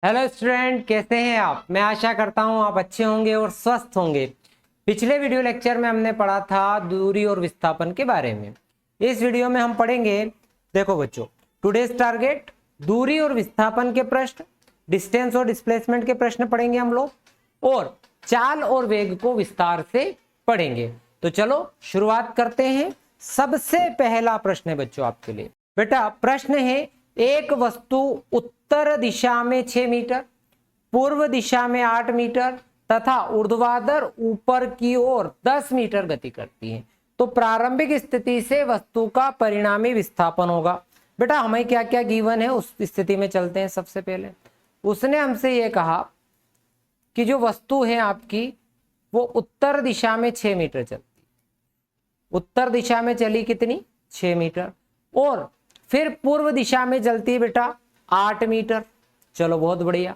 Hello student, कैसे हैं आप। मैं आशा करता हूं आप अच्छे होंगे और स्वस्थ होंगे। पिछले वीडियो लेक्चर में हमने पढ़ा था दूरी और विस्थापन के बारे में। इस वीडियो में हम पढ़ेंगे, देखो बच्चों, टुडेज टारगेट, दूरी और विस्थापन के प्रश्न, डिस्टेंस और डिस्प्लेसमेंट के प्रश्न पढ़ेंगे हम लोग, और चाल और वेग को विस्तार से पढ़ेंगे। तो चलो शुरुआत करते हैं। सबसे पहला प्रश्न है बच्चों आपके लिए। बेटा प्रश्न है, एक वस्तु उत्तर दिशा में 6 मीटर, पूर्व दिशा में 8 मीटर तथा ऊर्ध्वाधर ऊपर की ओर 10 मीटर गति करती है, तो प्रारंभिक स्थिति से वस्तु का परिणामी विस्थापन होगा। बेटा हमें क्या क्या गिवन है उस स्थिति में चलते हैं। सबसे पहले उसने हमसे ये कहा कि जो वस्तु है आपकी वो उत्तर दिशा में 6 मीटर चलती, उत्तर दिशा में चली कितनी, 6 मीटर, और फिर पूर्व दिशा में चलती है बेटा 8 मीटर। चलो बहुत बढ़िया।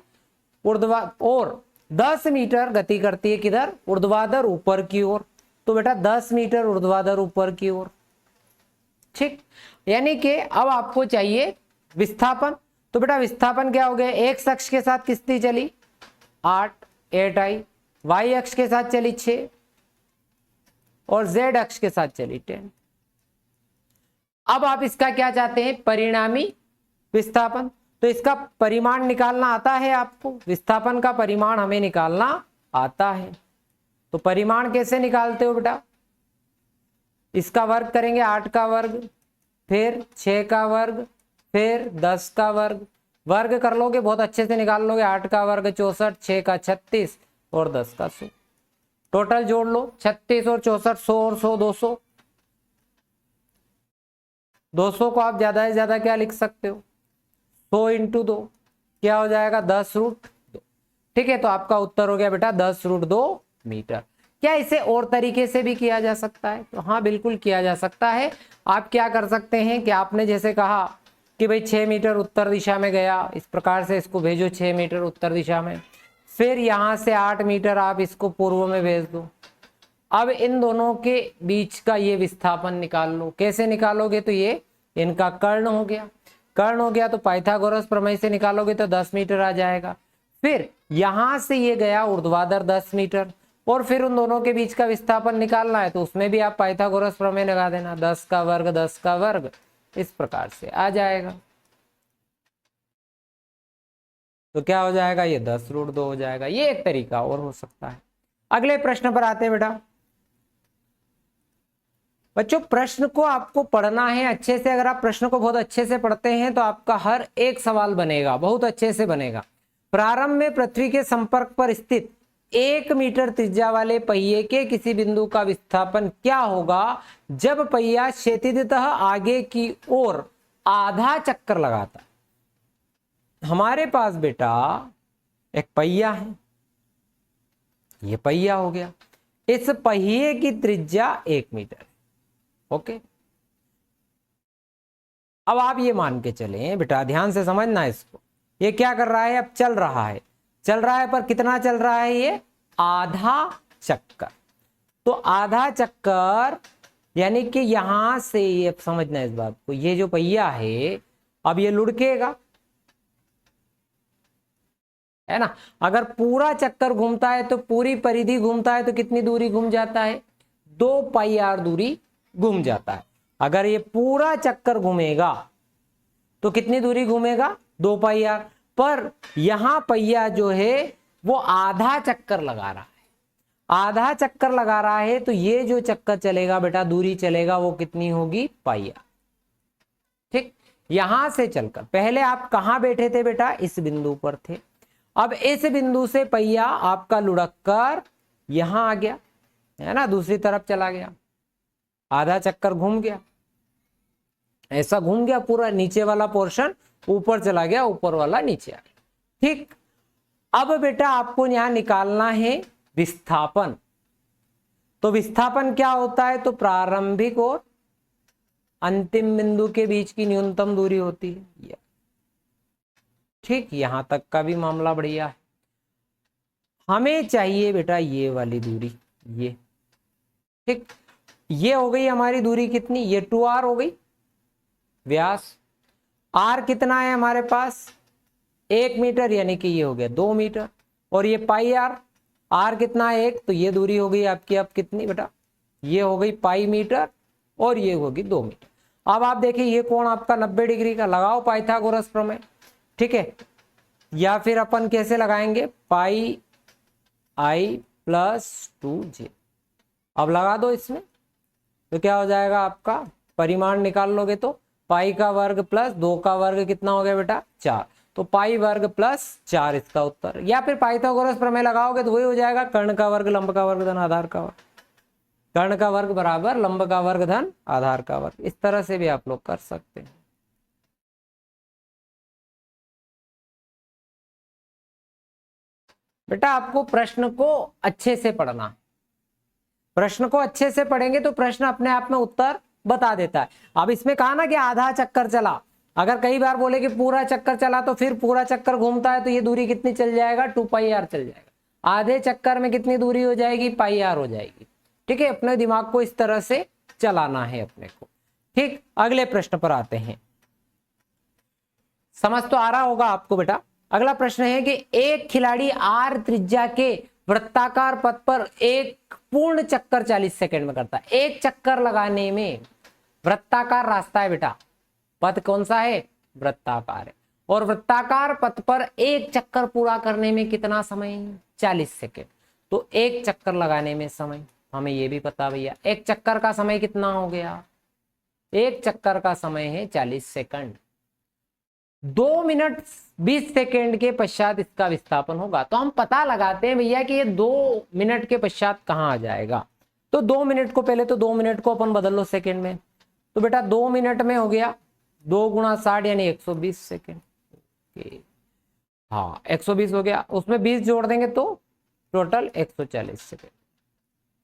और 10 मीटर गति करती है किधर, ऊर्ध्वाधर ऊपर की ओर, तो बेटा 10 मीटर ऊर्ध्वाधर ऊपर की ओर। ठीक, यानी कि अब आपको चाहिए विस्थापन। तो बेटा विस्थापन क्या हो गया, एक्स अक्ष के साथ कितनी चली 8 आई, वाई अक्ष के साथ चली 6 और जेड अक्ष के साथ चली 10। अब आप इसका क्या चाहते हैं, परिणामी विस्थापन। तो इसका परिमाण निकालना आता है आपको, विस्थापन का परिमाण हमें निकालना आता है। तो परिमाण कैसे निकालते हो बेटा, इसका वर्ग करेंगे 8 का वर्ग, फिर 6 का वर्ग, फिर 10 का वर्ग। वर्ग कर लोगे बहुत अच्छे से निकाल लोगे। 8 का वर्ग 64, 6 का 36 और 10 का 100। टोटल जोड़ लो, 36 और 64, 100 और 100 200। 200 को आप ज्यादा से ज्यादा क्या लिख सकते हो, 100 इंटू 2 क्या हो जाएगा, 10√2। ठीक है, तो आपका उत्तर हो गया बेटा 10√2 मीटर। क्या इसे और तरीके से भी किया जा सकता है, तो हाँ बिल्कुल किया जा सकता है। आप क्या कर सकते हैं कि आपने जैसे कहा कि भाई 6 मीटर उत्तर दिशा में गया, इस प्रकार से इसको भेजो 6 मीटर उत्तर दिशा में, फिर यहां से 8 मीटर आप इसको पूर्व में भेज दो। अब इन दोनों के बीच का ये विस्थापन निकाल लो। कैसे निकालोगे, तो ये इनका कर्ण हो गया, कर्ण हो गया तो पाइथागोरस प्रमेय से निकालोगे तो 10 मीटर आ जाएगा। फिर यहां से ये गया ऊर्ध्वाधर 10 मीटर, और फिर उन दोनों के बीच का विस्थापन निकालना है तो उसमें भी आप पाइथागोरस प्रमेय लगा देना, 10 का वर्ग 10 का वर्ग, इस प्रकार से आ जाएगा। तो क्या हो जाएगा, ये 10√2 हो जाएगा। ये एक तरीका और हो सकता है। अगले प्रश्न पर आते हैं बेटा। बच्चों प्रश्न को आपको पढ़ना है अच्छे से। अगर आप प्रश्न को बहुत अच्छे से पढ़ते हैं तो आपका हर एक सवाल बनेगा, बहुत अच्छे से बनेगा। प्रारंभ में पृथ्वी के संपर्क पर स्थित 1 मीटर त्रिज्या वाले पहिए के किसी बिंदु का विस्थापन क्या होगा जब पहिया क्षैतिजतः आगे की ओर आधा चक्कर लगाता है। हमारे पास बेटा एक पहिया है, ये पहिया हो गया, इस पहिए की त्रिज्या 1 मीटर है। ओके, अब आप ये मान के चलें बेटा, ध्यान से समझना इसको। ये क्या कर रहा है, अब चल रहा है, चल रहा है, पर कितना चल रहा है, ये आधा चक्कर। तो आधा चक्कर यानी कि यहां से, ये समझना इस बात को, ये जो पहिया है अब ये लुढ़केगा, है ना। अगर पूरा चक्कर घूमता है तो पूरी परिधि घूमता है तो कितनी दूरी घूम जाता है, 2πr दूरी घूम जाता है। अगर ये पूरा चक्कर घूमेगा तो कितनी दूरी घूमेगा, 2πr। पर यहां पहिया जो है वो आधा चक्कर लगा रहा है, आधा चक्कर लगा रहा है, तो ये जो चक्कर चलेगा बेटा, दूरी चलेगा, वो कितनी होगी, πr। ठीक, यहां से चलकर पहले आप कहां बैठे थे बेटा, इस बिंदु पर थे। अब इस बिंदु से पहिया आपका लुढ़क कर यहां आ गया, है ना, दूसरी तरफ चला गया, आधा चक्कर घूम गया, ऐसा घूम गया पूरा, नीचे वाला पोर्शन ऊपर चला गया, ऊपर वाला नीचे आ गया। ठीक, अब बेटा आपको यहां निकालना है विस्थापन। तो विस्थापन क्या होता है, तो प्रारंभिक और अंतिम बिंदु के बीच की न्यूनतम दूरी होती है। ठीक, यहां तक का भी मामला बढ़िया है। हमें चाहिए बेटा ये वाली दूरी, ये। ठीक, ये हो गई हमारी दूरी कितनी, ये 2r हो गई व्यास। r कितना है हमारे पास, 1 मीटर, यानी कि ये हो गया 2 मीटर। और ये पाई आर, आर कितना है 1, तो ये दूरी हो गई आपकी अब कितनी बेटा, ये हो गई पाई मीटर और ये होगी 2 मीटर। अब आप देखिए ये कोण आपका 90 डिग्री का, लगाओ पाइथागोरस प्रमेय, ठीक है। या फिर अपन कैसे लगाएंगे, पाई आई प्लस 2j। अब लगा दो इसमें, तो क्या हो जाएगा आपका, परिमाण निकाल लोगे तो पाई का वर्ग प्लस 2 का वर्ग कितना हो गया बेटा 4, तो पाई वर्ग प्लस 4 इसका उत्तर। या फिर पाइथागोरस प्रमेय लगाओगे तो वही हो जाएगा, कर्ण का वर्ग लंब का वर्ग धन आधार का वर्ग, कर्ण का वर्ग बराबर लंब का वर्ग धन आधार का वर्ग। इस तरह से भी आप लोग कर सकते हैं। बेटा आपको प्रश्न को अच्छे से पढ़ना है, प्रश्न को अच्छे से पढ़ेंगे तो प्रश्न अपने आप में उत्तर बता देता है। अब इसमें कहा ना कि आधा चक्कर चला, अगर कई बार बोले कि पूरा चक्कर चला तो फिर पूरा चक्कर घूमता है तो ये दूरी कितनी चल जाएगा, 2 पाई आर चल जाएगा। आधे चक्कर में कितनी दूरी हो जाएगी, पाई आर हो जाएगी। ठीक है, अपने दिमाग को इस तरह से चलाना है अपने को। ठीक, अगले प्रश्न पर आते हैं। समझ तो आ रहा होगा आपको बेटा। अगला प्रश्न है कि एक खिलाड़ी आर त्रिज्या के वृत्ताकार पथ पर एक पूर्ण चक्कर 40 सेकंड में करता है। एक चक्कर लगाने में, वृत्ताकार रास्ता है बेटा, पथ कौन सा है, वृत्ताकार है, और वृत्ताकार पथ पर एक चक्कर पूरा करने में कितना समय, 40 सेकंड। तो एक चक्कर लगाने में समय हमें ये भी पता भैया, एक चक्कर का समय कितना हो गया, एक चक्कर का समय है 40 सेकंड। 2 मिनट 20 सेकेंड के पश्चात इसका विस्थापन होगा। तो हम पता लगाते हैं भैया कि ये 2 मिनट के पश्चात कहाँ आ जाएगा। तो 2 मिनट को, पहले तो 2 मिनट को अपन बदल लो सेकेंड में, तो बेटा 2 मिनट में हो गया 2 गुणा 60 यानी 120 सेकेंड। हाँ 120 हो गया, उसमें 20 जोड़ देंगे तो टोटल 140 सेकेंड।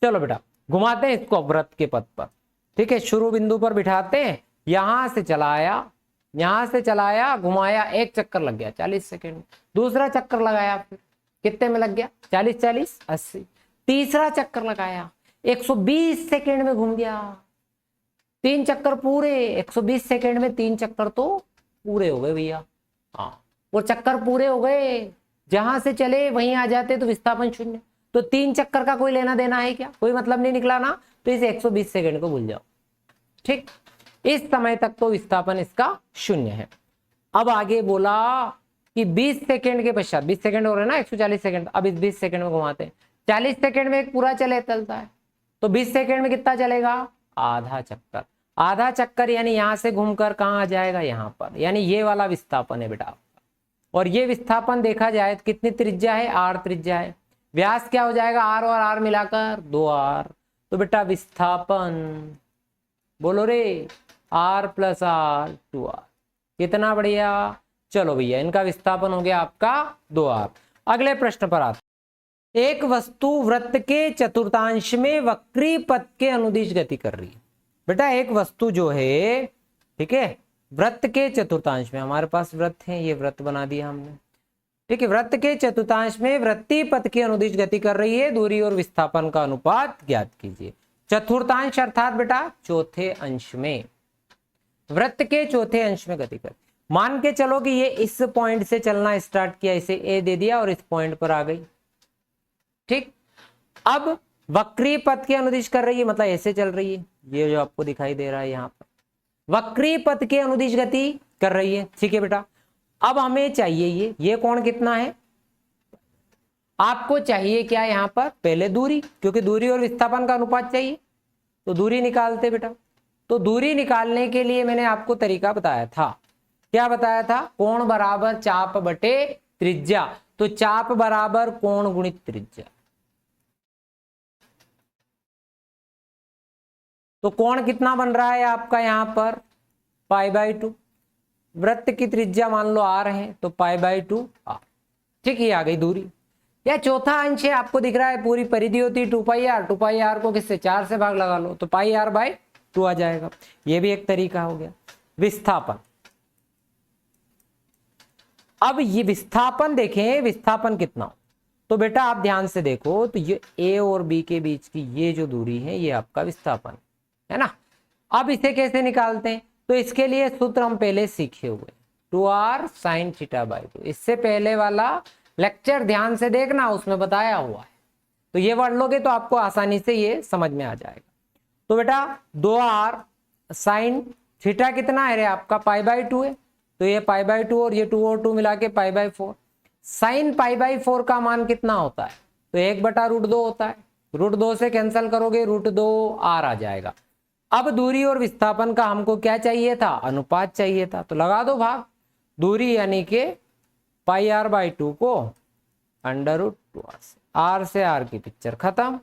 चलो बेटा घुमाते हैं इसको वृत्त के पथ पर। ठीक है, शुरू बिंदु पर बिठाते हैं, यहां से चलाया, यहां से चलाया, घुमाया, एक चक्कर लग गया 40 सेकेंड। दूसरा चक्कर लगाया, फिर कितने में लग गया, 40 40 80। तीसरा चक्कर लगाया, 120 सेकेंड में घूम गया। 3 चक्कर पूरे, 120 सेकेंड में 3 चक्कर तो पूरे हो गए भैया। हाँ वो चक्कर पूरे हो गए, जहां से चले वहीं आ जाते तो विस्थापन 0। तो 3 चक्कर का कोई लेना देना है क्या, कोई मतलब नहीं निकला ना, तो इस 120 सेकेंड को भूल जाओ। ठीक, इस समय तक तो विस्थापन इसका 0 है। अब आगे बोला कि 20 सेकेंड के पश्चात, 20 सेकेंड हो रहे ना 140 सेकेंड, अब इस 20 सेकेंड में घुमाते हैं। 40 सेकेंड में एक पूरा चलता है, तो 20 सेकेंड में कितना चलेगा, आधा चक्कर। आधा चक्कर यानी यहां से घूमकर कहाँ आ जाएगा, यहाँ पर, यानी ये वाला विस्थापन है बेटा। और ये विस्थापन देखा जाए तो कितनी त्रिज्या है, r त्रिज्या है। व्यास क्या हो जाएगा, r और r मिलाकर 2r। तो बेटा विस्थापन बोलो रे, r प्लस r 2r, कितना बढ़िया। चलो भैया इनका विस्थापन हो गया आपका 2r। अगले प्रश्न पर आते। एक वस्तु वृत्त के चतुर्थांश में वक्री पथ के अनुदिश गति कर रही है। बेटा एक वस्तु जो है, ठीक है, वृत्त के चतुर्थांश में, हमारे पास वृत्त है, ये वृत्त बना दिया हमने। ठीक है, वृत्त के चतुर्थांश में वृत्तीय पथ की अनुदिश गति कर रही है, दूरी और विस्थापन का अनुपात ज्ञात कीजिए। चतुर्थांश अर्थात बेटा चौथे अंश में, वृत्त के चौथे अंश में गति कर। मान के चलो कि ये इस पॉइंट से चलना स्टार्ट किया, इसे ए दे दिया और इस पॉइंट पर आ गई। ठीक, अब वक्री पथ की अनुदिश कर रही है, मतलब ऐसे चल रही है, ये जो आपको दिखाई दे रहा है यहाँ पर वक्री पथ के अनुदिश गति कर रही है। ठीक है बेटा, अब हमें चाहिए ये कोण कितना है, आपको चाहिए क्या यहाँ पर, पहले दूरी, क्योंकि दूरी और विस्थापन का अनुपात चाहिए, तो दूरी निकालते बेटा। तो दूरी निकालने के लिए मैंने आपको तरीका बताया था, क्या बताया था, कोण बराबर चाप बटे त्रिज्या। तो चाप बराबर कोण गुणित त्रिज्या। तो कोण कितना बन रहा है आपका यहाँ पर, π/2। वृत्त की त्रिज्या मान लो r है, तो π/2 r। ठीक है, आ गई दूरी। या चौथा अंश है, आपको दिख रहा है, पूरी परिधि होती है 2πr, 2πr को किससे 4 से भाग लगा लो, तो πr/2 आ जाएगा। ये भी एक तरीका हो गया। विस्थापन, अब ये विस्थापन देखें, विस्थापन कितना, तो बेटा आप ध्यान से देखो, तो ये a और b के बीच की ये जो दूरी है, ये आपका विस्थापन है ना। अब इसे कैसे निकालते हैं, तो इसके लिए सूत्र हम पहले सीखे हुए, 2r sin θ/2। इससे पहले वाला लेक्चर ध्यान से देखना, उसमें बताया हुआ है। तो ये वर्ड लोगे तो आपको आसानी से ये समझ में आ जाएगा। तो बेटा 2r sin थीटा कितना है रे आपका π/2 है, तो ये π/2 और ये 2 और 2 मिला के π/4। साइन π/4 का मान कितना होता है, तो 1/√2 होता है। √2 से कैंसिल करोगे √2r आ जाएगा। अब दूरी और विस्थापन का हमको क्या चाहिए था, अनुपात चाहिए था, तो लगा दो भाग। दूरी यानी कि πr/2 को √2r से, r से r की पिक्चर खत्म।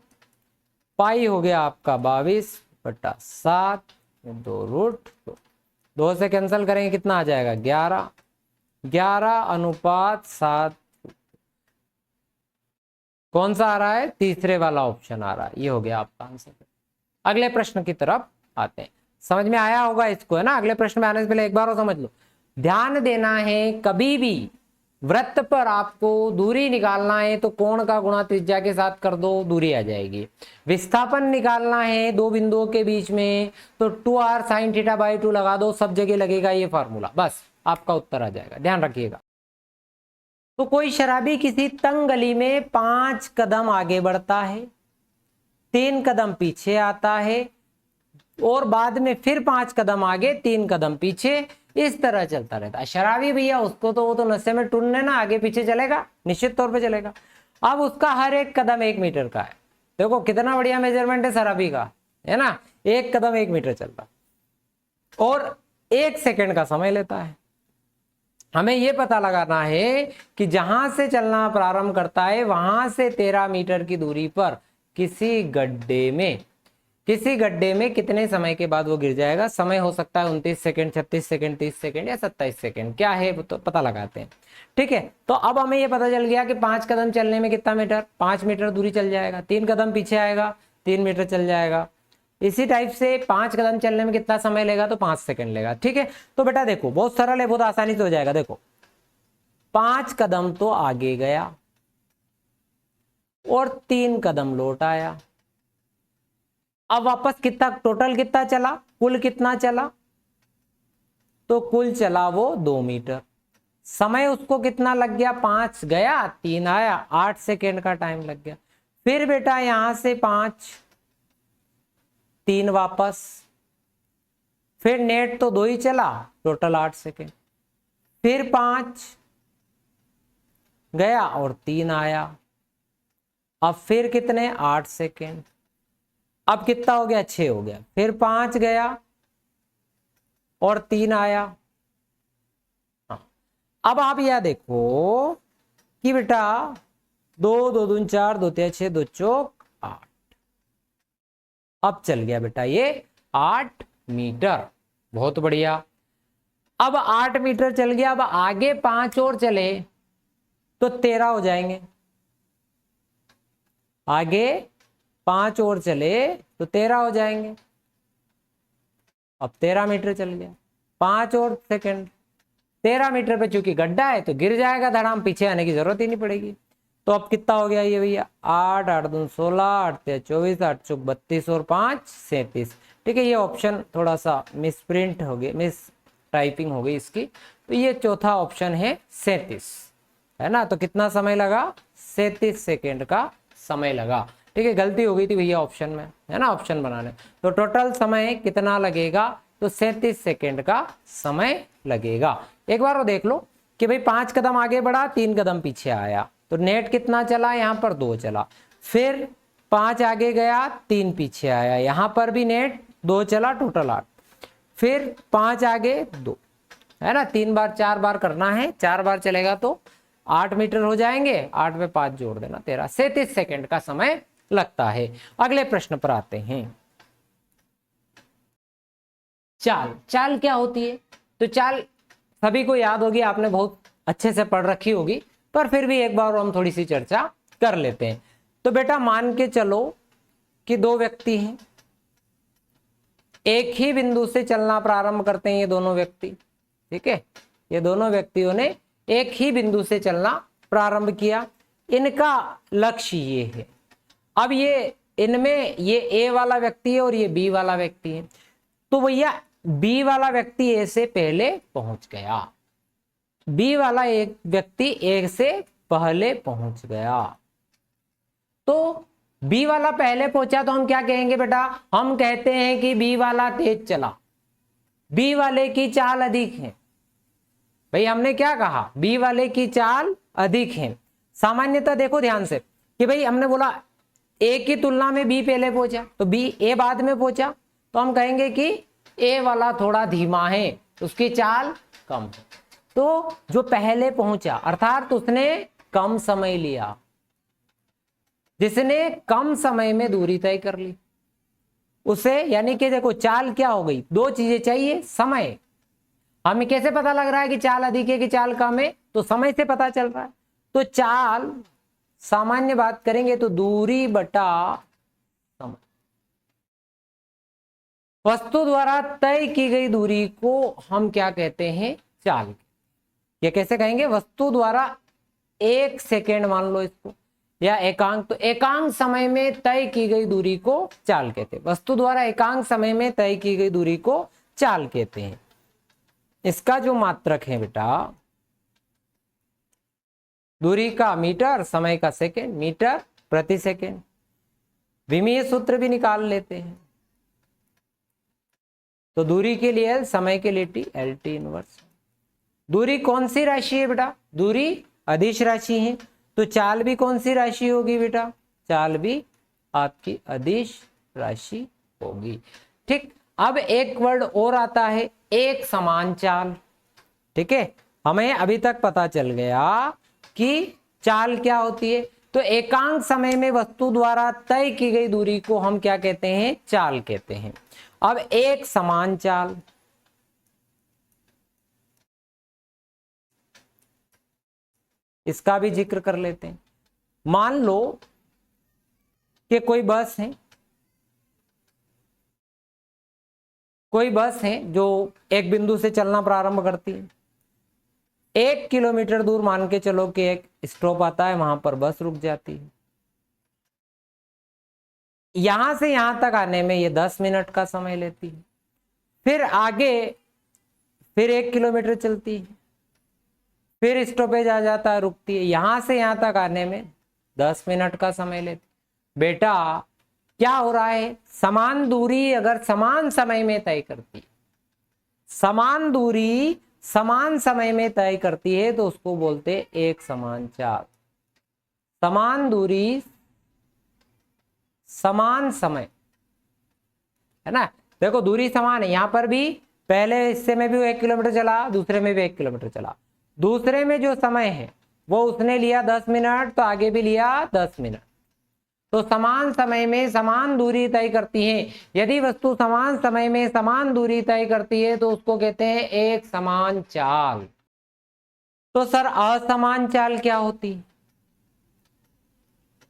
पाई हो गया आपका 22/7, 2√2, 2 से कैंसिल करेंगे कितना आ जाएगा 11, 11:7। कौन सा आ रहा है, तीसरे वाला ऑप्शन आ रहा है। ये हो गया आपका आंसर। अगले प्रश्न की तरफ आते हैं। समझ में आया होगा इसको, है ना। अगले प्रश्न में आने से पहले एक बार और समझ लो। ध्यान देना है, कभी भी वृत्त पर आपको दूरी निकालना है तो कोण का गुणा त्रिज्या के साथ कर दो, दूरी आ जाएगी। विस्थापन निकालना है दो बिंदुओं के बीच में तो 2r sin θ/2 लगा दो, सब जगह लगेगा ये फार्मूला, बस आपका उत्तर आ जाएगा। ध्यान रखिएगा। तो कोई शराबी किसी तंग गली में 5 कदम आगे बढ़ता है, 3 कदम पीछे आता है और बाद में फिर 5 कदम आगे 3 कदम पीछे, इस तरह चलता रहता है। शराबी भैया उसको तो वो तो नशे में टूटने ना, आगे पीछे चलेगा, निश्चित तौर पे चलेगा। अब उसका हर एक कदम 1 मीटर का है। देखो कितना बढ़िया मेजरमेंट है शराबी का, है ना। 1 कदम 1 मीटर चलता और 1 सेकंड का समय लेता है। हमें यह पता लगाना है कि जहां से चलना प्रारंभ करता है वहां से 13 मीटर की दूरी पर किसी गड्ढे में कितने समय के बाद वो गिर जाएगा। समय हो सकता है 29 सेकंड, 36 सेकंड, 30 सेकंड या 27 सेकंड, क्या है वो तो पता लगाते हैं। ठीक है, तो अब हमें ये पता चल गया कि 5 कदम चलने में कितना मीटर, 5 मीटर दूरी चल जाएगा। 3 कदम पीछे आएगा 3 मीटर चल जाएगा। इसी टाइप से 5 कदम चलने में कितना समय लेगा, तो 5 सेकंड लेगा। ठीक है, तो बेटा देखो बहुत सरल है, बहुत आसानी से हो जाएगा। देखो 5 कदम तो आगे गया और 3 कदम लौट आया। अब वापस कितना, टोटल कितना चला, कुल कितना चला, तो कुल चला वो 2 मीटर। समय उसको कितना लग गया, 5 गया 3 आया, 8 सेकेंड का टाइम लग गया। फिर बेटा यहां से 5 3 वापस, फिर नेट तो 2 ही चला, टोटल 8 सेकेंड। फिर 5 गया और 3 आया, अब फिर कितने 8 सेकेंड। अब कितना हो गया 6 हो गया। फिर 5 गया और 3 आया। अब आप यह देखो कि बेटा 2 2 दूनी 4, 2 3 6, 2 चौक 8। अब चल गया बेटा ये 8 मीटर, बहुत बढ़िया। अब 8 मीटर चल गया, अब आगे 5 और चले तो 13 हो जाएंगे। आगे 5 और चले तो 13 हो जाएंगे। अब 13 मीटर चल गया, 5 और सेकंड, 13 मीटर पे चूंकि गड्ढा है तो गिर जाएगा धड़ाम, पीछे आने की जरूरत ही नहीं पड़ेगी। तो अब कितना हो गया ये भैया, 8 8 दूनी 16, 8 3 24, 8 चौक 32 और 5 37। ठीक है, ये ऑप्शन थोड़ा सा मिस प्रिंट हो गई, मिस टाइपिंग हो गई इसकी, तो ये चौथा ऑप्शन है 37, है ना। तो कितना समय लगा, 37 सेकेंड का समय लगा। ठीक है, गलती हो गई थी भैया ऑप्शन में, है ना, ऑप्शन बनाने। तो टोटल समय कितना लगेगा, तो 37 सेकेंड का समय लगेगा। एक बार वो देख लो कि भाई 5 कदम आगे बढ़ा 3 कदम पीछे आया, तो नेट कितना चला, यहाँ पर 2 चला। फिर 5 आगे गया 3 पीछे आया, यहाँ पर भी नेट 2 चला, टोटल 8। फिर 5 आगे 2, है ना, 3 बार 4 बार करना है, 4 बार चलेगा तो 8 मीटर हो जाएंगे। 8 में 5 जोड़ देना 13, 37 सेकेंड का समय लगता है। अगले प्रश्न पर आते हैं। चाल, चाल क्या होती है, तो चाल सभी को याद होगी, आपने बहुत अच्छे से पढ़ रखी होगी, पर फिर भी एक बार हम थोड़ी सी चर्चा कर लेते हैं। तो बेटा मान के चलो कि 2 व्यक्ति हैं, एक ही बिंदु से चलना प्रारंभ करते हैं ये दोनों व्यक्ति। ठीक है, ये दोनों व्यक्तियों ने एक ही बिंदु से चलना प्रारंभ किया, इनका लक्ष्य ये है। अब ये इनमें ये ए वाला व्यक्ति है और ये बी वाला व्यक्ति है, तो भैया बी वाला व्यक्ति ए से पहले पहुंच गया। बी वाला एक व्यक्ति ए से पहले पहुंच गया, तो बी वाला पहले पहुंचा तो हम क्या कहेंगे बेटा, हम कहते हैं कि बी वाला तेज चला, बी वाले की चाल अधिक है। भाई हमने क्या कहा, बी वाले की चाल अधिक है। सामान्यतः देखो ध्यान से कि भाई हमने बोला ए की तुलना में बी पहले पहुंचा, तो बी ए बाद में पहुंचा, तो हम कहेंगे कि ए वाला थोड़ा धीमा है, उसकी चाल कम है। तो जो पहले पहुंचा अर्थात उसने कम समय लिया, जिसने कम समय में दूरी तय कर ली उसे, यानी कि देखो चाल क्या हो गई, दो चीजें चाहिए, समय। हमें कैसे पता लग रहा है कि चाल अधिक है कि चाल कम है, तो समय से पता चल रहा है। तो चाल सामान्य बात करेंगे तो दूरी बटा समय, वस्तु द्वारा तय की गई दूरी को हम क्या कहते हैं, चाल। ये कैसे कहेंगे, वस्तु द्वारा 1 सेकेंड मान लो इसको, या एकांक, तो एकांक समय में तय की गई दूरी को चाल कहते हैं। वस्तु द्वारा एकांक समय में तय की गई दूरी को चाल कहते हैं। इसका जो मात्रक है बेटा, दूरी का मीटर, समय का सेकेंड, मीटर प्रति सेकेंड। विमीय सूत्र भी निकाल लेते हैं, तो दूरी के लिए एल, समय के लिए टी, एल टी इनवर्स। दूरी कौन सी राशि है बेटा, दूरी अदिश राशि है, तो चाल भी कौन सी राशि होगी बेटा, चाल भी आपकी अदिश राशि होगी। ठीक, अब एक वर्ड और आता है, एक समान चाल। ठीक है, हमें अभी तक पता चल गया कि चाल क्या होती है, तो एकांक समय में वस्तु द्वारा तय की गई दूरी को हम क्या कहते हैं, चाल कहते हैं। अब एक समान चाल, इसका भी जिक्र कर लेते हैं। मान लो कि कोई बस है, कोई बस है जो एक बिंदु से चलना प्रारंभ करती है। 1 किलोमीटर दूर मान के चलो कि एक स्टॉप आता है, वहां पर बस रुक जाती है। यहां से यहां तक आने में ये 10 मिनट का समय लेती है। फिर आगे फिर 1 किलोमीटर चलती है, फिर स्टॉपेज आ जाता है, रुकती है। यहां से यहां तक आने में 10 मिनट का समय लेती। बेटा क्या हो रहा है, समान दूरी अगर समान समय में तय करती है, समान दूरी समान समय में तय करती है, तो उसको बोलते हैं एक समान चाल। समान दूरी समान समय, है ना। देखो दूरी समान है, यहां पर भी पहले हिस्से में भी वो 1 किलोमीटर चला, दूसरे में भी 1 किलोमीटर चला। दूसरे में जो समय है वो उसने लिया 10 मिनट, तो आगे भी लिया 10 मिनट। तो समान समय में समान दूरी तय करती है। यदि वस्तु समान समय में समान दूरी तय करती है तो उसको कहते हैं एक समान चाल। तो सर असमान चाल क्या होती,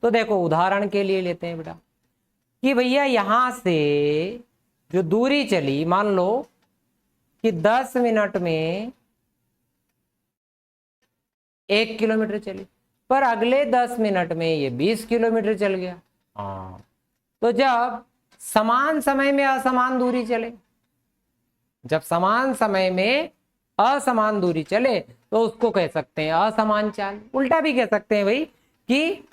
तो देखो उदाहरण के लिए लेते हैं बेटा कि भैया यहां से जो दूरी चली, मान लो कि 10 मिनट में 1 किलोमीटर चली, पर अगले 10 मिनट में ये 20 किलोमीटर चल गया। हाँ, तो जब समान समय में असमान दूरी चले, जब समान समय में असमान दूरी चले तो उसको कह सकते हैं असमान चाल। उल्टा भी कह सकते हैं भाई कि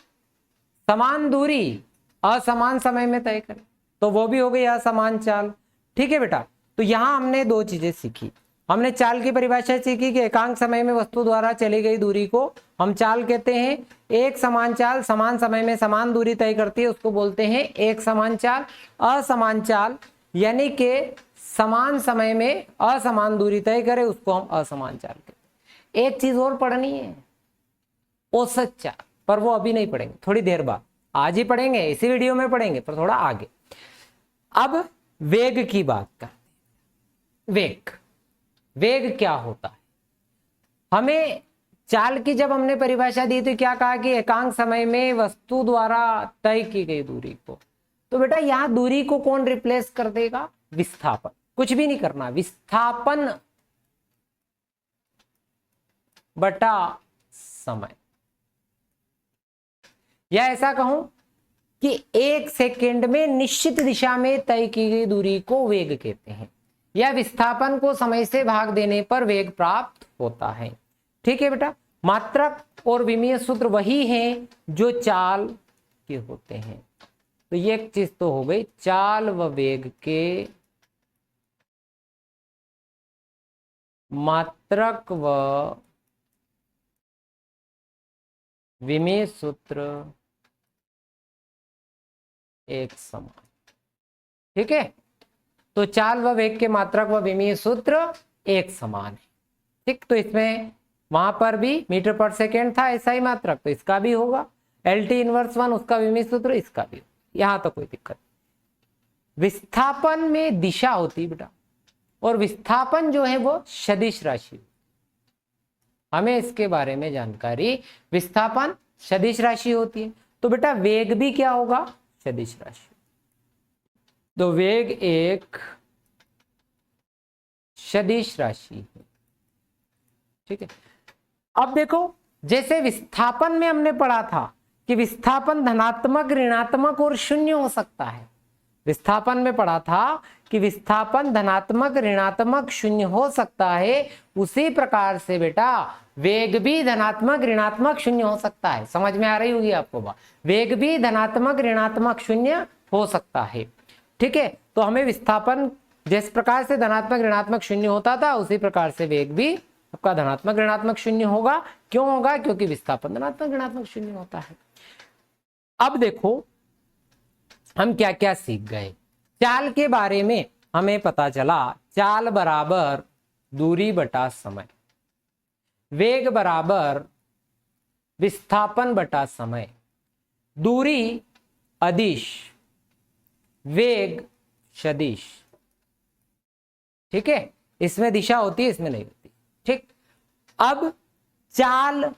समान दूरी असमान समय में तय करें, तो वो भी हो गई असमान चाल। ठीक है बेटा, तो यहां हमने दो चीजें सीखी। हमने चाल की परिभाषा सीखी कि एकांक समय में वस्तु द्वारा चली गई दूरी को हम चाल कहते हैं। एक समान चाल समान समय में समान दूरी तय करती है, उसको बोलते हैं एक समान चाल। असमान चाल यानी कि समान समय में असमान दूरी तय करे, उसको हम असमान चाल कहते हैं। एक चीज और पढ़नी है, औसत चाल, पर वो अभी नहीं पढ़ेंगे, थोड़ी देर बाद। आज ही पढ़ेंगे, इसी वीडियो में पढ़ेंगे, पर थोड़ा आगे। अब वेग की बात करते हैं। वेग क्या होता है, हमें चाल की जब हमने परिभाषा दी तो क्या कहा कि एकांक समय में वस्तु द्वारा तय की गई दूरी को। तो बेटा यहां दूरी को कौन रिप्लेस कर देगा, विस्थापन। कुछ भी नहीं करना, विस्थापन बटा समय। या ऐसा कहूं कि 1 सेकेंड में निश्चित दिशा में तय की गई दूरी को वेग कहते हैं। या विस्थापन को समय से भाग देने पर वेग प्राप्त होता है। ठीक है बेटा, मात्रक और विमीय सूत्र वही हैं जो चाल के होते हैं। तो ये एक चीज तो हो गई, चाल व वेग के मात्रक व विमीय सूत्र एक समान। ठीक है, तो चाल व वेग के मात्रक व विमीय सूत्र एक समान है। ठीक, तो इसमें वहां पर भी मीटर पर सेकेंड था ऐसा ही मात्रक, तो इसका भी होगा LT इनवर्स 1, उसका विमीय सूत्र इसका भी, यहां तो कोई दिक्कत। विस्थापन में दिशा होती बेटा, और विस्थापन जो है वो सदिश राशि, हमें इसके बारे में जानकारी, विस्थापन सदिश राशि होती है। तो बेटा वेग भी क्या होगा, सदिश राशि। तो वेग एक सदिश राशि है। ठीक है, अब देखो जैसे विस्थापन में हमने पढ़ा था कि विस्थापन धनात्मक, ऋणात्मक और शून्य हो सकता है। विस्थापन में पढ़ा था कि विस्थापन धनात्मक, ऋणात्मक, शून्य हो सकता है। उसी प्रकार से बेटा वेग भी धनात्मक, ऋणात्मक, शून्य हो सकता है। समझ में आ रही होगी आपको बात, वेग भी धनात्मक, ऋणात्मक, शून्य हो सकता है। ठीक है, तो हमें विस्थापन जिस प्रकार से धनात्मक, ऋणात्मक, शून्य होता था, उसी प्रकार से वेग भी आपका धनात्मक, ऋणात्मक, शून्य होगा। क्यों होगा, क्योंकि विस्थापन धनात्मक, ऋणात्मक, शून्य होता है। अब देखो हम क्या क्या सीख गए। चाल के बारे में हमें पता चला, चाल बराबर दूरी बटा समय, वेग बराबर विस्थापन बटा समय, दूरी अदिश, वेग सदिश। ठीक है, इसमें दिशा होती है, इसमें नहीं होती। ठीक, अब चाल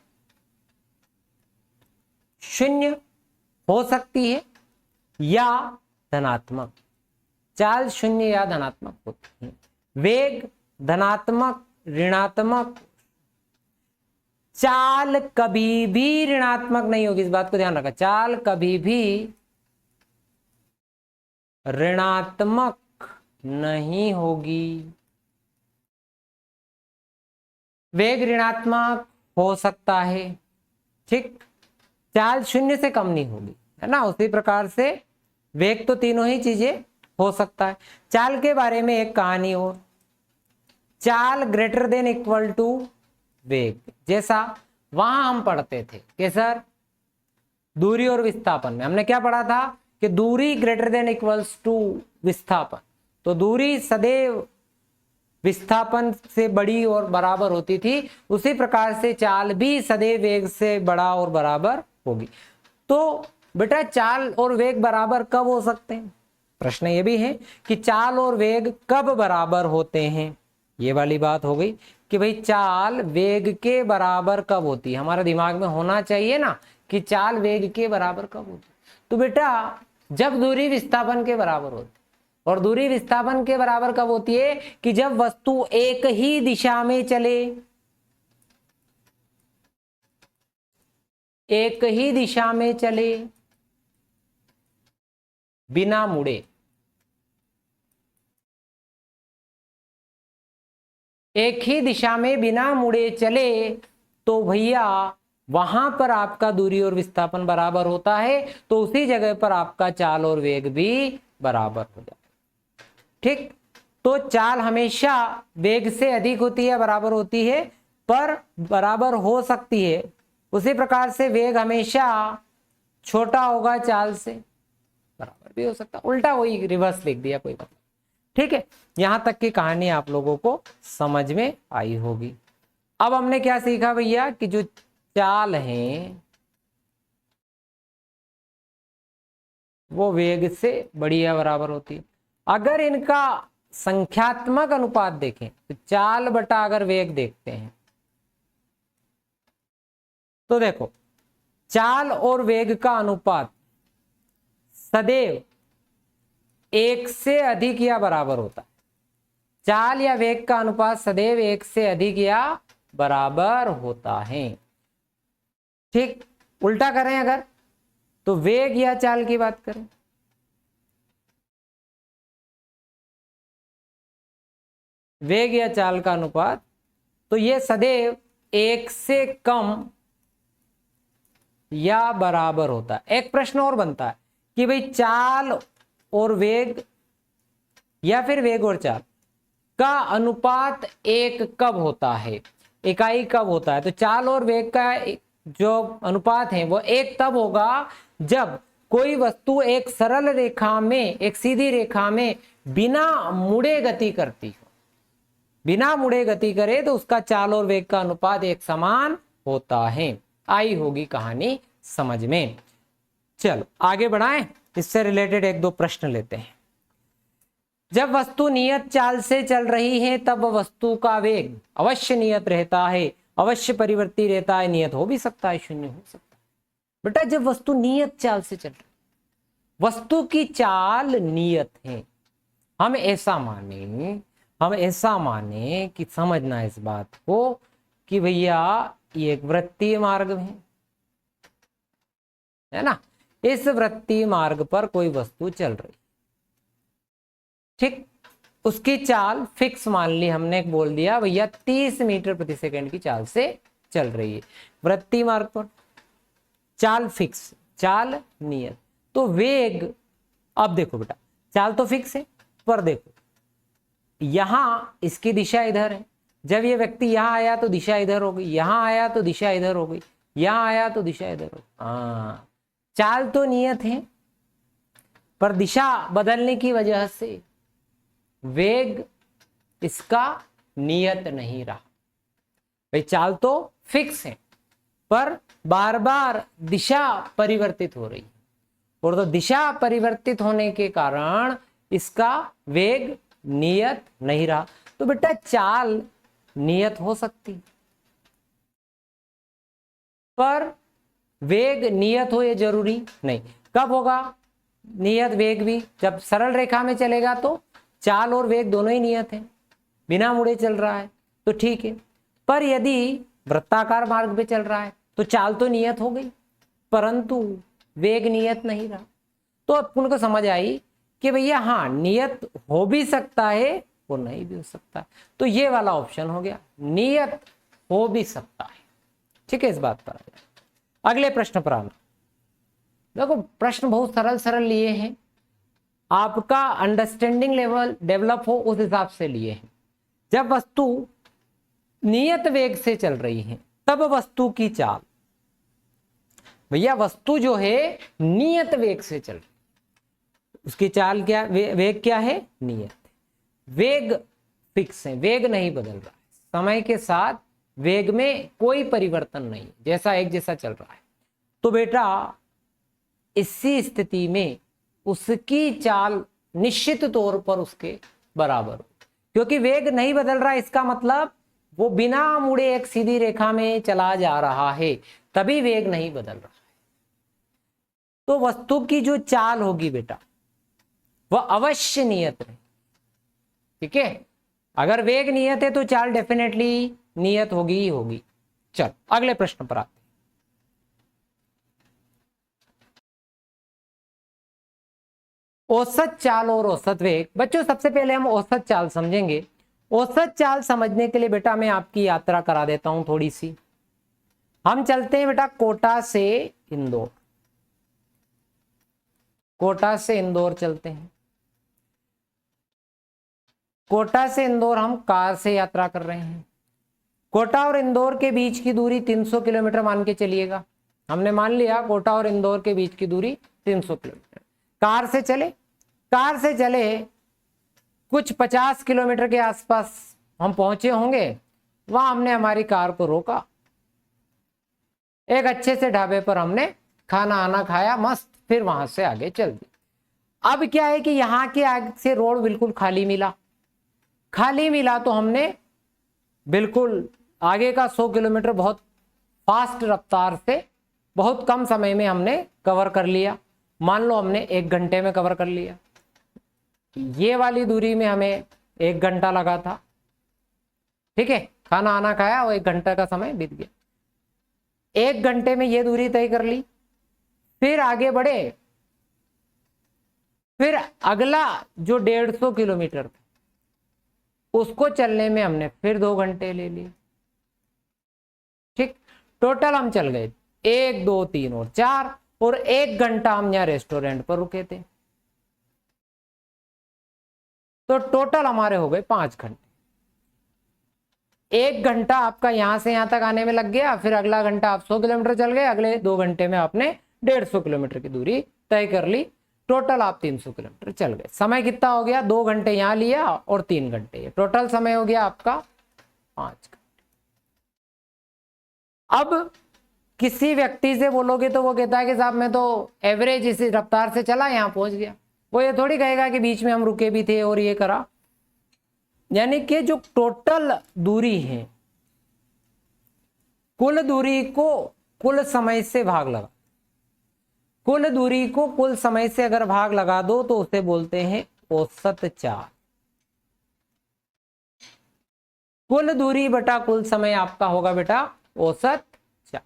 शून्य हो सकती है या धनात्मक, चाल शून्य या धनात्मक होती है। वेग धनात्मक, ऋणात्मक, चाल कभी भी ऋणात्मक नहीं होगी, इस बात को ध्यान रखा, चाल कभी भी ऋणात्मक नहीं होगी। वेग ऋणात्मक हो सकता है। ठीक, चाल शून्य से कम नहीं होगी, है ना। उसी प्रकार से वेग तो तीनों ही चीजें हो सकता है। चाल के बारे में एक कहानी और, चाल ग्रेटर देन इक्वल टू वेग, जैसा वहां हम पढ़ते थे कि सर दूरी और विस्थापन में हमने क्या पढ़ा था कि दूरी ग्रेटर देन इक्वल्स टू विस्थापन, तो दूरी सदैव विस्थापन से बड़ी और बराबर होती थी। उसी प्रकार से चाल भी सदैव वेग से बड़ा और बराबर होगी। तो बेटा चाल और वेग बराबर कब हो सकते हैं, प्रश्न ये भी है कि चाल और वेग कब बराबर होते हैं। ये वाली बात हो गई कि भाई चाल वेग के बराबर कब होती है, हमारे दिमाग में होना चाहिए ना कि चाल वेग के बराबर कब होती है। तो बेटा जब दूरी विस्थापन के बराबर होती, और दूरी विस्थापन के बराबर कब होती है कि जब वस्तु एक ही दिशा में चले, एक ही दिशा में चले बिना मुड़े, एक ही दिशा में बिना मुड़े चले, तो भैया वहां पर आपका दूरी और विस्थापन बराबर होता है। तो उसी जगह पर आपका चाल और वेग भी बराबर हो जाता है। ठीक, तो चाल हमेशा वेग से अधिक होती है, बराबर होती है, पर बराबर हो सकती है। उसी प्रकार से वेग हमेशा छोटा होगा चाल से, बराबर भी हो सकता, उल्टा वही रिवर्स लिख दिया, कोई बात नहीं। ठीक है, यहां तक की कहानी आप लोगों को समझ में आई होगी। अब हमने क्या सीखा भैया कि जो चाल है वो वेग से बड़ी या बराबर होती है। अगर इनका संख्यात्मक अनुपात देखें तो चाल बटा अगर वेग देखते हैं तो देखो चाल और वेग का अनुपात सदैव एक से अधिक या बराबर होता है। चाल या वेग का अनुपात सदैव एक से अधिक या बराबर होता है। ठीक, उल्टा करें अगर तो वेग या चाल की बात करें, वेग या चाल का अनुपात, तो ये सदैव 1 से कम या बराबर होता है। एक प्रश्न और बनता है कि भाई चाल और वेग या फिर वेग और चाल का अनुपात 1 कब होता है, इकाई कब होता है। तो चाल और वेग का जो अनुपात है वो 1 तब होगा जब कोई वस्तु एक सरल रेखा में, एक सीधी रेखा में बिना मुड़े गति करती हो। बिना मुड़े गति करे तो उसका चाल और वेग का अनुपात एक समान होता है। आई होगी कहानी समझ में। चलो आगे बढ़ाएं, इससे रिलेटेड 1-2 प्रश्न लेते हैं। जब वस्तु नियत चाल से चल रही है तब वस्तु का वेग अवश्य नियत रहता है, अवश्य परिवर्ती रहता है। नियत हो भी सकता है, शून्य हो सकता है। बेटा जब वस्तु नियत चाल से चल रही, वस्तु की चाल नियत है, हम ऐसा माने कि समझना इस बात को कि भैया ये एक वृत्तीय मार्ग है ना। इस वृत्तीय मार्ग पर कोई वस्तु चल रही, ठीक, उसकी चाल फिक्स मान ली हमने, बोल दिया भैया 30 मीटर प्रति सेकंड की चाल से चल रही है वृत्तीय मार्ग पर। चाल फिक्स, चाल नियत, तो वेग, अब देखो बेटा चाल तो फिक्स है, पर देखो यहां इसकी दिशा इधर है। जब ये व्यक्ति यहां आया तो दिशा इधर हो गई, यहां आया तो दिशा इधर हो गई, यहां आया तो दिशा इधर हो गई। हाँ, चाल तो नियत है पर दिशा बदलने की वजह से वेग इसका नियत नहीं रहा। भाई चाल तो फिक्स है पर बार बार दिशा परिवर्तित हो रही है, और तो दिशा परिवर्तित होने के कारण इसका वेग नियत नहीं रहा। तो बेटा चाल नियत हो सकती पर वेग नियत हो ये जरूरी नहीं। कब होगा नियत वेग भी? जब सरल रेखा में चलेगा तो चाल और वेग दोनों ही नियत है, बिना मुड़े चल रहा है तो ठीक है। पर यदि वृत्ताकार मार्ग पे चल रहा है तो चाल तो नियत हो गई परंतु वेग नियत नहीं रहा। तो अब उनको समझ आई कि भैया हाँ नियत हो भी सकता है और नहीं भी हो सकता है। तो ये वाला ऑप्शन हो गया, नियत हो भी सकता है। ठीक है, इस बात पर अगले प्रश्न पर आना। देखो प्रश्न बहुत सरल सरल लिए हैं, आपका अंडरस्टैंडिंग लेवल डेवलप हो उस हिसाब से लिए हैं। जब वस्तु नियत वेग से चल रही है तब वस्तु की चाल, भैया वस्तु जो है नियत वेग से चल रही, उसकी चाल क्या, वेग क्या है, नियत। वेग फिक्स है, वेग नहीं बदल रहा है, समय के साथ वेग में कोई परिवर्तन नहीं, जैसा एक जैसा चल रहा है। तो बेटा इसी स्थिति में उसकी चाल निश्चित तौर पर उसके बराबर हो, क्योंकि वेग नहीं बदल रहा, इसका मतलब वो बिना मुड़े एक सीधी रेखा में चला जा रहा है, तभी वेग नहीं बदल रहा है। तो वस्तु की जो चाल होगी बेटा वह अवश्य नियत रहे। ठीक है, अगर वेग नियत है तो चाल डेफिनेटली नियत होगी ही होगी। चल अगले प्रश्न पर आते। औसत चाल और औसत वेग। बच्चों सबसे पहले हम औसत चाल समझेंगे। औसत चाल समझने के लिए बेटा मैं आपकी यात्रा करा देता हूं थोड़ी सी। हम चलते हैं बेटा कोटा से इंदौर, कोटा से इंदौर चलते हैं। कोटा से इंदौर हम कार से यात्रा कर रहे हैं। कोटा और इंदौर के बीच की दूरी 300 किलोमीटर मान के चलिएगा। हमने मान लिया कोटा और इंदौर के बीच की दूरी 300 किलोमीटर। कार से चले, कार से चले कुछ 50 किलोमीटर के आसपास हम पहुंचे होंगे। वहां हमने हमारी कार को रोका, एक अच्छे से ढाबे पर हमने खाना आना खाया मस्त, फिर वहां से आगे चल दी। अब क्या है कि यहाँ के आगे से रोड बिल्कुल खाली मिला, खाली मिला तो हमने बिल्कुल आगे का 100 किलोमीटर बहुत फास्ट रफ्तार से बहुत कम समय में हमने कवर कर लिया। मान लो हमने 1 घंटे में कवर कर लिया। ये वाली दूरी में हमें 1 घंटा लगा था। ठीक है, खाना आना खाया और 1 घंटा का समय बीत गया। 1 घंटे में ये दूरी तय कर ली, फिर आगे बढ़े, फिर अगला जो 150 किलोमीटर था उसको चलने में हमने फिर 2 घंटे ले लिए। टोटल हम चल गए 1 2 3 और 4, और 1 घंटा हम यहाँ रेस्टोरेंट पर रुके थे, तो टोटल हमारे हो गए 5 घंटे। 1 घंटा आपका यहां से यहां तक आने में लग गया, फिर अगला घंटा आप 100 किलोमीटर चल गए, अगले 2 घंटे में आपने 150 किलोमीटर की दूरी तय कर ली, टोटल आप 300 किलोमीटर चल गए। समय कितना हो गया, 2 घंटे यहां लिया और 3 घंटे, टोटल समय हो गया आपका 5 घंटे। अब किसी व्यक्ति से बोलोगे तो वो कहता है कि साहब मैं तो एवरेज इसी रफ्तार से चला, यहां पहुंच गया। वो ये थोड़ी कहेगा कि बीच में हम रुके भी थे और ये करा। यानी कि जो टोटल दूरी है, कुल दूरी को कुल समय से भाग लगा, कुल दूरी को कुल समय से अगर भाग लगा दो तो उसे बोलते हैं औसत चाल। कुल दूरी बटा कुल समय आपका होगा बेटा औसत चाल।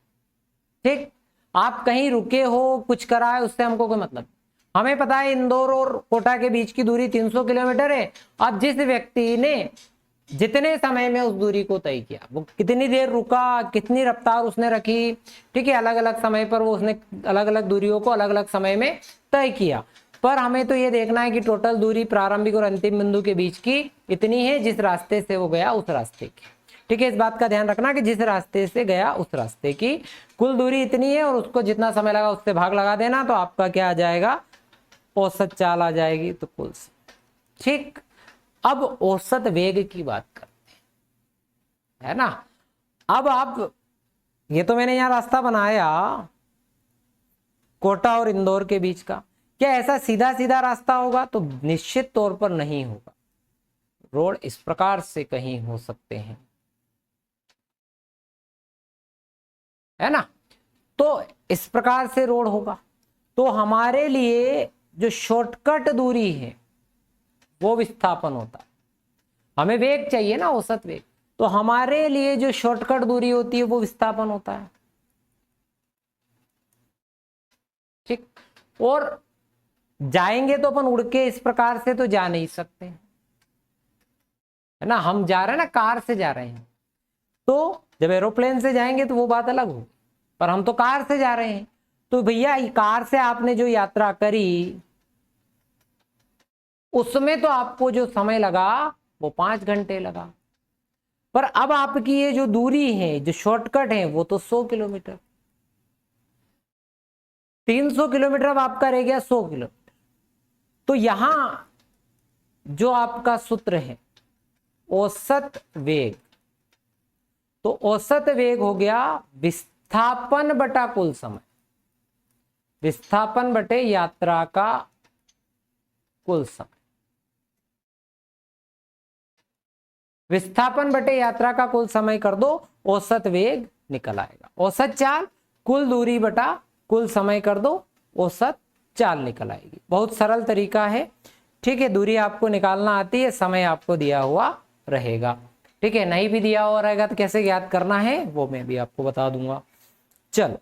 ठीक, आप कहीं रुके हो, कुछ करा है, उससे हमको कोई मतलब। हमें पता है इंदौर और कोटा के बीच की दूरी 300 किलोमीटर है। अब जिस व्यक्ति ने जितने समय में उस दूरी को तय किया, वो कितनी देर रुका, कितनी रफ्तार उसने रखी, ठीक है, अलग अलग समय पर वो उसने अलग अलग दूरियों को अलग अलग समय में तय किया। पर हमें तो ये देखना है कि टोटल दूरी प्रारंभिक और अंतिम बिंदु के बीच की इतनी है, जिस रास्ते से वो गया उस रास्ते की। ठीक है, इस बात का ध्यान रखना कि जिस रास्ते से गया उस रास्ते की कुल दूरी इतनी है, और उसको जितना समय लगा उससे भाग लगा देना, तो आपका क्या आ जाएगा, औसत चाल आ जाएगी। तो कुल, ठीक। अब औसत वेग की बात करते हैं, है ना। अब आप, ये तो मैंने यहां रास्ता बनाया कोटा और इंदौर के बीच का, क्या ऐसा सीधा सीधा रास्ता होगा? तो निश्चित तौर पर नहीं होगा। रोड इस प्रकार से कहीं हो सकते हैं, है ना। तो इस प्रकार से रोड होगा, तो हमारे लिए जो शॉर्टकट दूरी है वो विस्थापन होता है। हमें वेग चाहिए ना, औसत वेग, तो हमारे लिए जो शॉर्टकट दूरी होती है वो विस्थापन होता है। ठीक, और जाएंगे तो अपन उड़ के इस प्रकार से तो जा नहीं सकते, है ना। हम जा रहे हैं ना, कार से जा रहे हैं, तो जब एरोप्लेन से जाएंगे तो वो बात अलग होगी, पर हम तो कार से जा रहे हैं। तो भैया कार से आपने जो यात्रा करी उसमें तो आपको जो समय लगा वो 5 घंटे लगा, पर अब आपकी ये जो दूरी है, जो शॉर्टकट है, वो तो 100 किलोमीटर, 300 किलोमीटर अब आपका रह गया 100 किलोमीटर। तो यहां जो आपका सूत्र है औसत वेग, तो औसत वेग हो गया विस्थापन बटा कुल समय, विस्थापन बटे यात्रा का कुल समय, विस्थापन बटे यात्रा का कुल समय कर दो, औसत वेग निकल आएगा। औसत चाल कुल दूरी बटा कुल समय कर दो, औसत चाल निकल आएगी। बहुत सरल तरीका है, ठीक है। दूरी आपको निकालना आती है, समय आपको दिया हुआ रहेगा, ठीक है। नहीं भी दिया हुआ रहेगा तो कैसे ज्ञात करना है वो मैं भी आपको बता दूंगा। चलो,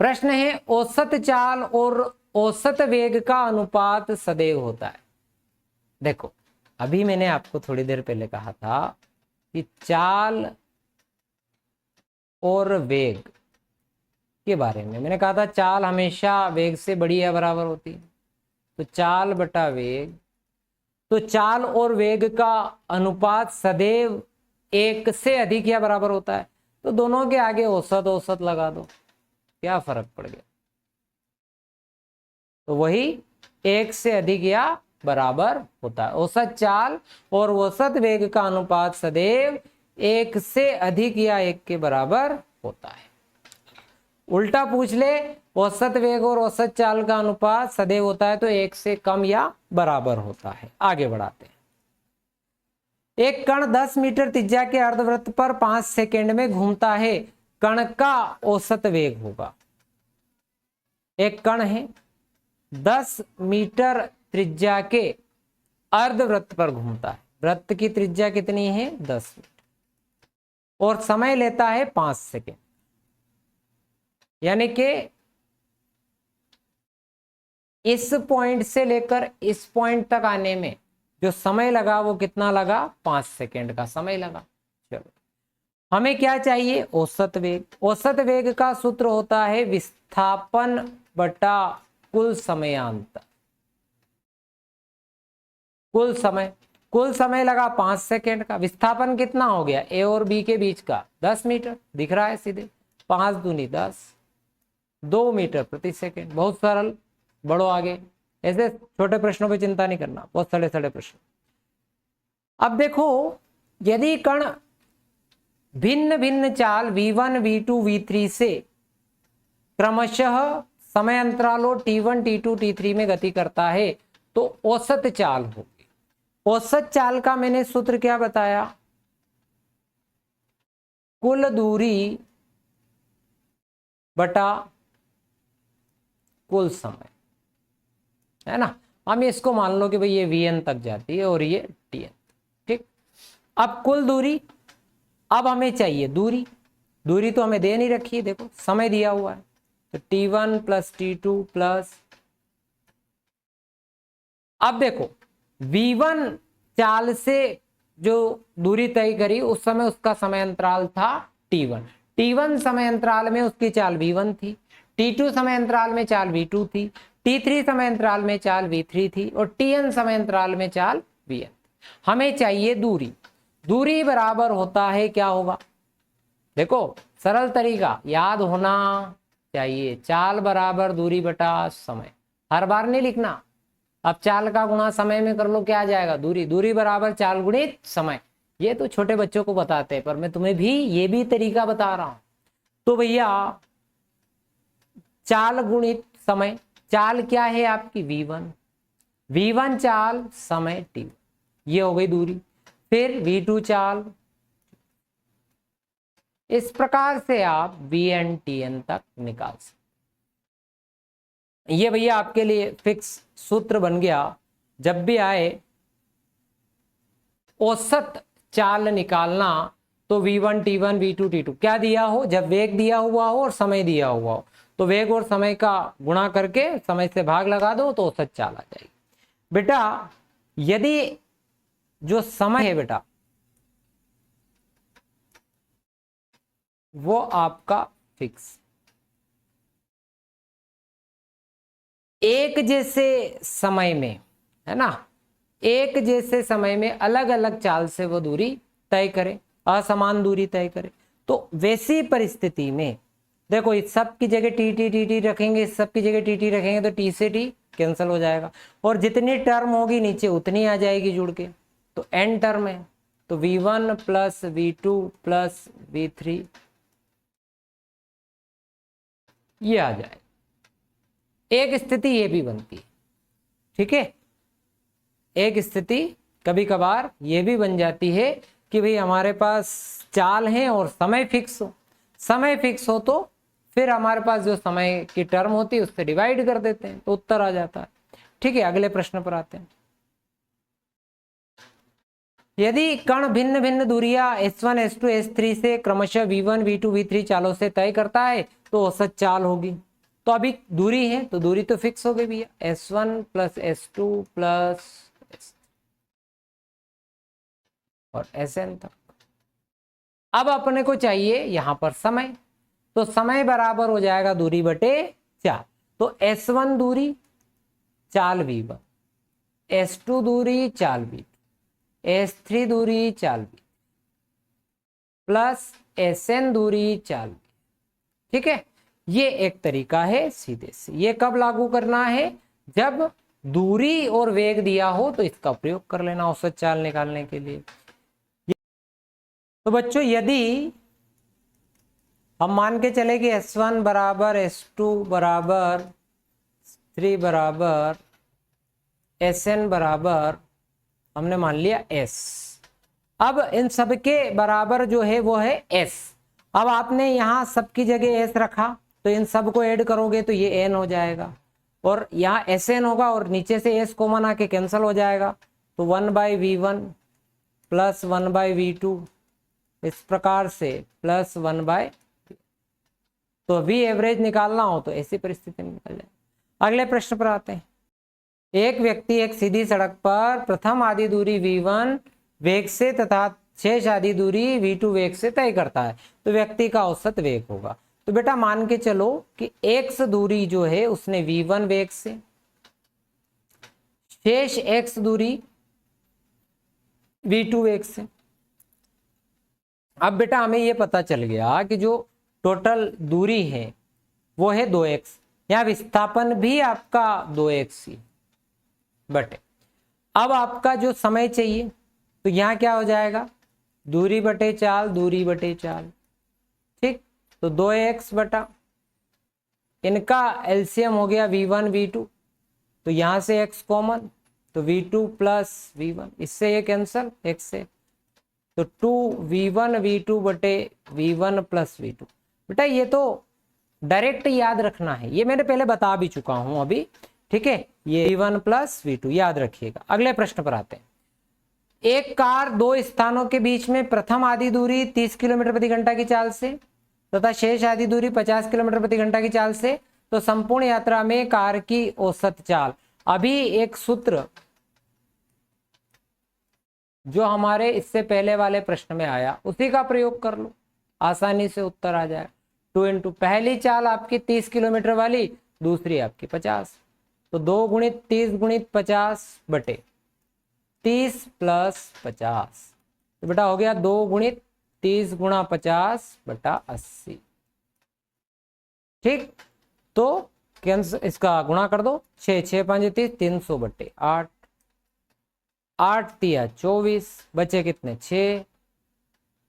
प्रश्न है औसत चाल और औसत वेग का अनुपात सदैव होता है। देखो, अभी मैंने आपको थोड़ी देर पहले कहा था कि चाल और वेग के बारे में। मैंने कहा था चाल हमेशा वेग से बड़ी या बराबर होती है, तो चाल बटा वेग, तो चाल और वेग का अनुपात सदैव 1 से अधिक या बराबर होता है। तो दोनों के आगे औसत औसत लगा दो, क्या फर्क पड़ गया, तो वही 1 से अधिक या बराबर होता है। औसत चाल और औसत वेग का अनुपात सदैव 1 से अधिक या 1 के बराबर होता है। उल्टा पूछ ले, औसत वेग और औसत चाल का अनुपात सदैव होता है तो 1 से कम या बराबर होता है। आगे बढ़ाते हैं। एक कण 10 मीटर त्रिज्या के अर्धवृत्त पर 5 सेकेंड में घूमता है, कण का औसत वेग होगा। एक कण है 10 मीटर त्रिज्या के अर्धवृत्त पर घूमता है, वृत्त की त्रिज्या कितनी है 10 मीटर, और समय लेता है 5 सेकेंड। यानी कि इस पॉइंट से लेकर इस पॉइंट तक आने में जो समय लगा वो कितना लगा, 5 सेकेंड का समय लगा। चलो, हमें क्या चाहिए, औसत वेग। औसत वेग का सूत्र होता है विस्थापन बटा कुल समयांतर। कुल समय लगा 5 सेकेंड का। विस्थापन कितना हो गया ए और बी के बीच का 10 मीटर, दिख रहा है सीधे, 5 दूनी 10, 2 मीटर प्रति सेकेंड। बहुत सरल, बढ़ो आगे। ऐसे छोटे प्रश्नों पे चिंता नहीं करना, बहुत सड़े सड़े प्रश्न। अब देखो, यदि कण भिन्न भिन्न चाल v1 v2 v3 से क्रमशः समय अंतरालों t1 t2 t3 में गति करता है तो औसत चाल होगी। औसत चाल का मैंने सूत्र क्या बताया, कुल दूरी बटा कुल समय, है ना। हम इसको मान लो कि भाई ये vn तक जाती है और ये tn, ठीक। अब कुल दूरी, अब हमें चाहिए दूरी। दूरी तो हमें दे नहीं रखी है, देखो समय दिया हुआ है, तो t1 प्लस t2 प्लस, अब देखो v1 चाल से जो दूरी तय करी उस समय उसका समय अंतराल था t1। t1 समय अंतराल में उसकी चाल v1 थी, t2 समय अंतराल में चाल v2 थी, t3 समय अंतराल में चाल v3 थी और tn समय अंतराल में चाल vn। हमें चाहिए दूरी। दूरी बराबर होता है, क्या होगा, देखो सरल तरीका याद होना चाहिए, चाल बराबर दूरी बटा समय। हर बार नहीं लिखना, अब चाल का गुणा समय में कर लो, क्या आ जाएगा, दूरी। दूरी बराबर चाल गुणित समय। ये तो छोटे बच्चों को बताते हैं, पर मैं तुम्हें भी ये भी तरीका बता रहा हूं। तो भैया चाल गुणित समय, चाल क्या है आपकी v1, v1 चाल समय t, ये हो गई दूरी। फिर v2 चाल, इस प्रकार से आप vn tn तक निकाल सकते। ये भैया आपके लिए फिक्स सूत्र बन गया। जब भी आए औसत चाल निकालना तो v1 t1 v2 t2 क्या दिया हो, जब वेग दिया हुआ हो और समय दिया हुआ हो तो वेग और समय का गुणा करके समय से भाग लगा दो तो औसत चाल आ जाएगी। बेटा यदि जो समय है बेटा वो आपका फिक्स, एक जैसे समय में, है ना, एक जैसे समय में अलग अलग चाल से वो दूरी तय करे, असमान दूरी तय करे, तो वैसी परिस्थिति में देखो इस सब की जगह टी टी टी टी रखेंगे, इस सब की जगह टी टी रखेंगे तो टी से टी कैंसिल हो जाएगा और जितनी टर्म होगी नीचे उतनी आ जाएगी जुड़ के, तो n टर्म है, तो v1 plus v2 plus v3 ये आ जाए। एक स्थिति ये भी बनती है, ठीक है, एक स्थिति कभी कभार ये भी बन जाती है कि भाई हमारे पास चाल है और समय फिक्स हो। समय फिक्स हो तो फिर हमारे पास जो समय की टर्म होती है उससे डिवाइड कर देते हैं तो उत्तर आ जाता है। ठीक है, अगले प्रश्न पर आते हैं। यदि कण भिन्न भिन्न दूरियां s1 s2 s3 से क्रमशः v1 v2 v3 चालों से तय करता है तो औसत चाल होगी। तो अभी दूरी है तो दूरी तो फिक्स हो गई भैया, s1 प्लस s2 प्लस और sn तक। अब अपने को चाहिए यहां पर समय, तो समय बराबर हो जाएगा दूरी बटे चाल। तो s1 दूरी चाल v1, s2 दूरी चाल v2, s3 दूरी चाल v प्लस sn दूरी चाल v। ठीक है, ये एक तरीका है सीधे से। ये कब लागू करना है, जब दूरी और वेग दिया हो तो इसका प्रयोग कर लेना औसत चाल निकालने के लिए। तो बच्चों यदि हम मान के चले कि s1 बराबर s2 बराबर 3 बराबर sn बराबर हमने मान लिया s, अब इन सब के बराबर जो है वो है s। अब आपने यहाँ सबकी जगह s रखा तो इन सब को ऐड करोगे तो ये n हो जाएगा और यहाँ sn होगा और नीचे से s कॉमन आके कैंसिल हो जाएगा, तो 1/v1 प्लस 1/v2 इस प्रकार से प्लस 1/, तो v एवरेज निकालना हो तो ऐसी परिस्थिति में निकल जाए। अगले प्रश्न पर आते हैं। एक व्यक्ति एक सीधी सड़क पर प्रथम आधी दूरी v1 वेग से तथा शेष आधी दूरी v2 वेग से तय करता है, तो व्यक्ति का औसत वेग होगा। तो बेटा मान के चलो कि x दूरी जो है उसने v1 वेग से, शेष x दूरी v2 वेग से। अब बेटा हमें ये पता चल गया कि जो टोटल दूरी है वो है 2x, यहाँ विस्थापन भी आपका 2x ही बटे। अब आपका जो समय चाहिए तो यहाँ क्या हो जाएगा, दूरी बटे चाल, दूरी बटे चाल, ठीक। तो 2x बटा, इनका एलसीएम हो गया v1 v2, तो यहाँ से x कॉमन, तो v2 प्लस v1, इससे ये कैंसल x से, तो 2v1 v2 बटे v1 प्लस v2। बेटा ये तो डायरेक्ट याद रखना है, ये मैंने पहले बता भी चुका हूं अभी, ठीक है। ये v1 प्लस v2 याद रखिएगा। अगले प्रश्न पर आते हैं। एक कार दो स्थानों के बीच में प्रथम आधी दूरी 30 किलोमीटर प्रति घंटा की चाल से तथा शेष आधी दूरी 50 किलोमीटर प्रति घंटा की चाल से, तो संपूर्ण यात्रा में कार की औसत चाल। अभी एक सूत्र जो हमारे इससे पहले वाले प्रश्न में आया उसी का प्रयोग कर लो, आसानी से उत्तर आ जाए। 2 इंटू पहली चाल आपकी 30 किलोमीटर वाली, दूसरी आपकी 50, तो 2 गुणित 30 गुणित 50 बटे 30 प्लस 50, तो बेटा हो गया 2 गुणित 30 गुणा 50 बटा 80, ठीक। तो कैंसिल, इसका गुणा कर दो, 6 6 5 30, 300 बटे 8, 8 तिया 24, बचे कितने 6,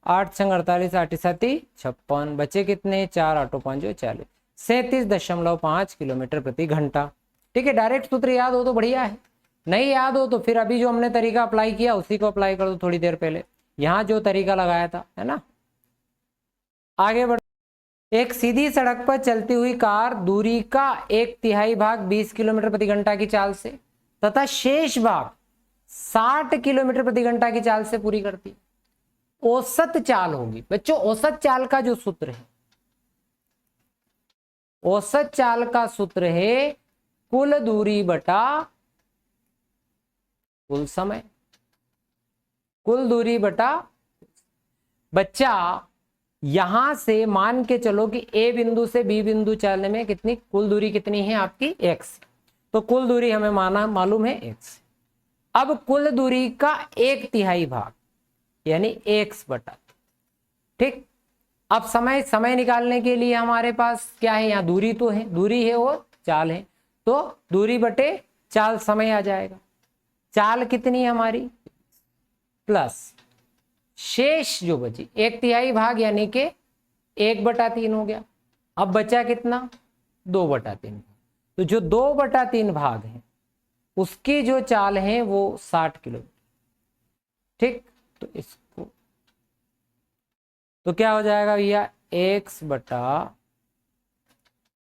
8 छंग 48, 8 साथी 56, बचे कितने 4 8 5 40, 37.5 किलोमीटर प्रति घंटा, ठीक है। डायरेक्ट सूत्र याद हो तो बढ़िया है, नहीं याद हो तो फिर अभी जो हमने तरीका अप्लाई किया उसी को अप्लाई कर दो थोड़ी देर पहले, यहां जो तरीका लगाया था, है ना। आगे बढ़, एक सीधी सड़क पर चलती हुई कार दूरी का 1/3 भाग 20 किलोमीटर प्रति घंटा की चाल से तथा शेष भाग 60 किलोमीटर प्रति घंटा की चाल से पूरी करती, औसत चाल होगी। बच्चों औसत चाल का जो सूत्र है, औसत चाल का सूत्र है कुल दूरी बटा कुल समय, कुल दूरी बटा। बच्चा यहां से मान के चलो कि ए बिंदु से बी बिंदु चलने में कितनी कुल दूरी कितनी है आपकी x, तो कुल दूरी हमें मालूम है x। अब कुल दूरी का 1/3 भाग यानी x बटा, ठीक। अब समय निकालने के लिए हमारे पास क्या है, यहाँ दूरी तो है, दूरी है और चाल है, तो दूरी बटे चाल समय आ जाएगा। चाल कितनी है हमारी, प्लस शेष जो बची 1/3 भाग यानी कि 1/3 हो गया। अब बचा कितना 2/3, तो जो 2/3 भाग है उसकी जो चाल है वो 60 किलोमीटर, ठीक। तो इसको तो क्या हो जाएगा भैया, x बटा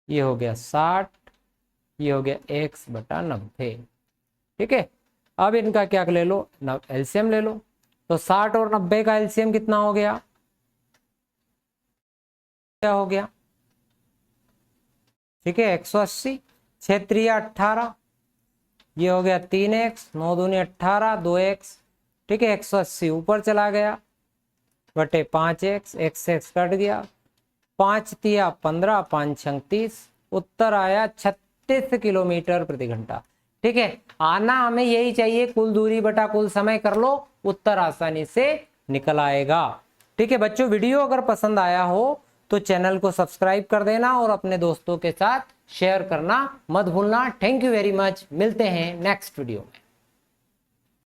ये हो गया 60, ये हो गया x बटा 90, ठीक है। अब इनका क्या ले लो, एलसीएम ले लो, तो 60 और 90 का एलसीएम कितना हो गया, क्या हो गया, ठीक है 180, 6 3 18, ये हो गया 3x, 9 दूनी 18, 2x, ठीक है। 180 ऊपर चला गया बटे 5x, x कट गया, 5 तिया 15, 5 छंग 30, उत्तर आया 36 किलोमीटर प्रति घंटा, ठीक है। आना हमें यही चाहिए, कुल दूरी बटा कुल समय कर लो, उत्तर आसानी से निकल आएगा, ठीक है। बच्चों वीडियो अगर पसंद आया हो तो चैनल को सब्सक्राइब कर देना और अपने दोस्तों के साथ शेयर करना मत भूलना। थैंक यू वेरी मच, मिलते हैं नेक्स्ट वीडियो में।